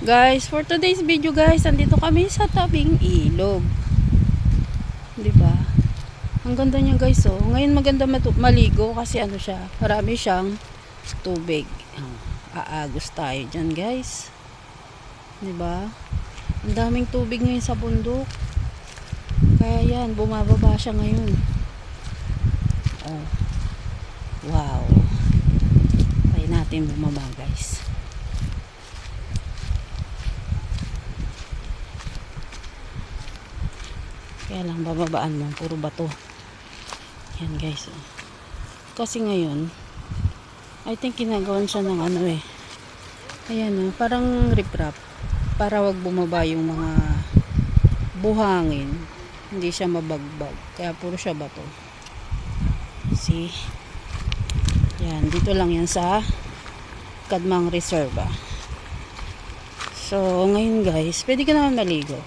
Guys, for today's video guys, andito kami sa tabing ilog. 'Di ba? Ang ganda niya guys, oh. Ngayon maganda maligo kasi ano siya, marami siyang tubig. Aagos tayo diyan, guys. 'Di ba? Ang daming tubig ngayon sa bundok. Kaya yan, bumababa siya ngayon. Oh. Wow. Kaya natin bumaba, guys. Kaya lang bababaan mo, puro bato. Yan guys. Kasi ngayon, I think ginagawan siya ng ano eh. Ayan parang riprap. Para wag bumaba yung mga buhangin. Hindi siya mabagbag. Kaya puro siya bato. See? Yan, dito lang yan sa Kadmang Reserva. So, ngayon guys, pwede ka naman maligo.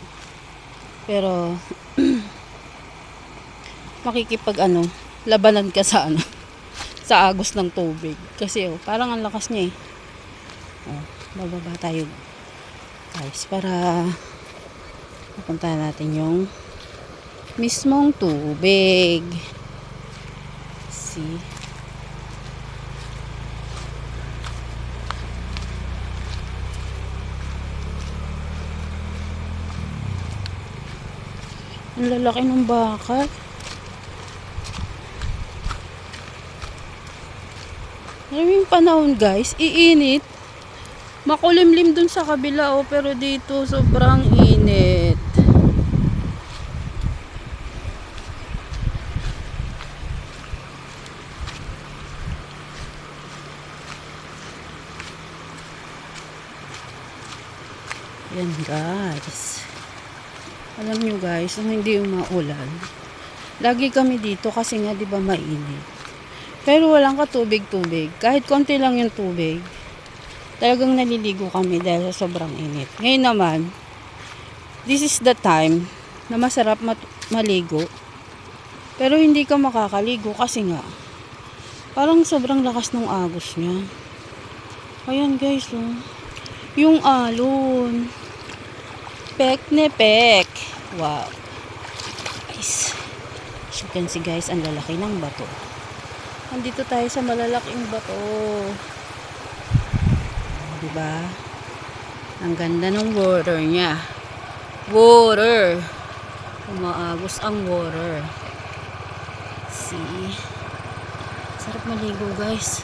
Pero makikipag labanan ka sa sa agos ng tubig kasi parang ang lakas niya bababa tayo guys para mapuntahan natin yung mismong tubig. See? Ang lalaki ng bakal. Ngayong panahon guys, iinit. Makulimlim dun sa kabila pero dito sobrang init. Yan guys. Alam nyo guys, kung hindi umaulan, lagi kami dito kasi nga 'di ba mainit. Pero walang katubig-tubig. Kahit konti lang yung tubig, talagang naliligo kami dahil sa sobrang init. Ngayon naman, this is the time na masarap maligo. Pero hindi ka makakaligo kasi nga, parang sobrang lakas ng agos niya. Ayan guys, yung alon. Pek ne pek. Wow. Guys, as you can see guys, ang lalaki ng bato. Andito tayo sa malalaking bato. Diba? Ang ganda ng water niya. Water. Umaagos ang water. See? Sarap maligo guys.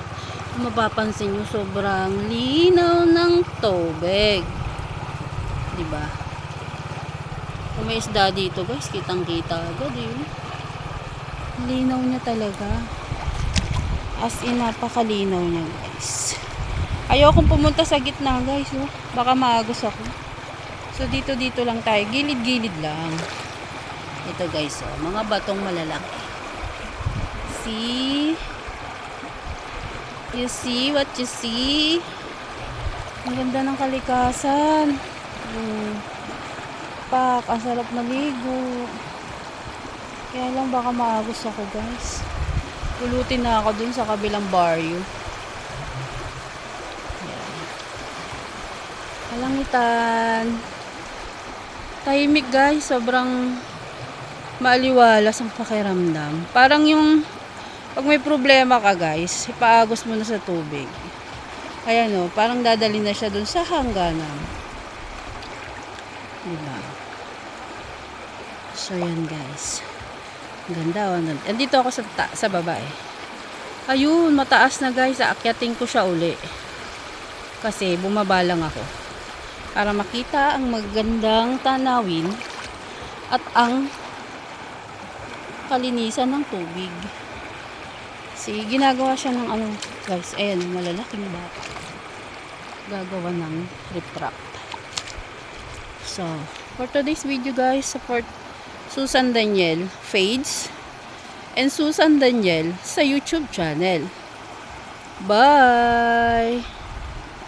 Kung mapapansin nyo, sobrang linaw ng tubig. Diba? Kung may isda dito guys, kitang kita agad linaw niya talaga. As in, napakalinaw niya guys. Ayokong pumunta sa gitna guys, baka maagos ako. So dito lang tayo, gilid-gilid lang. Ito guys, mga batong malalaki. See? You see what you see? Ang ganda ng kalikasan. Ang sarap maligo. Kaya lang baka maagos ako guys. Pulutin na ako dun sa kabilang baryo. Yan. Kalangitan. Tahimik guys. Sobrang maaliwalas ang pakiramdam. Parang yung pag may problema ka guys, ipaagos mo na sa tubig. Ayan parang dadali na siya dun sa hangganan. Diba? So yan guys. Ganda andito ako sa baba Ayun, mataas na guys. Aakyatin ko siya uli. Kasi bumaba lang ako. Para makita ang magandang tanawin at ang kalinisan ng tubig. See, ginagawa siya ng guys. Ayan, malalaking bata. Gagawa ng riprap. So, for today's video guys, support Susan Daniel Fades and Susan Daniel sa YouTube channel. Bye!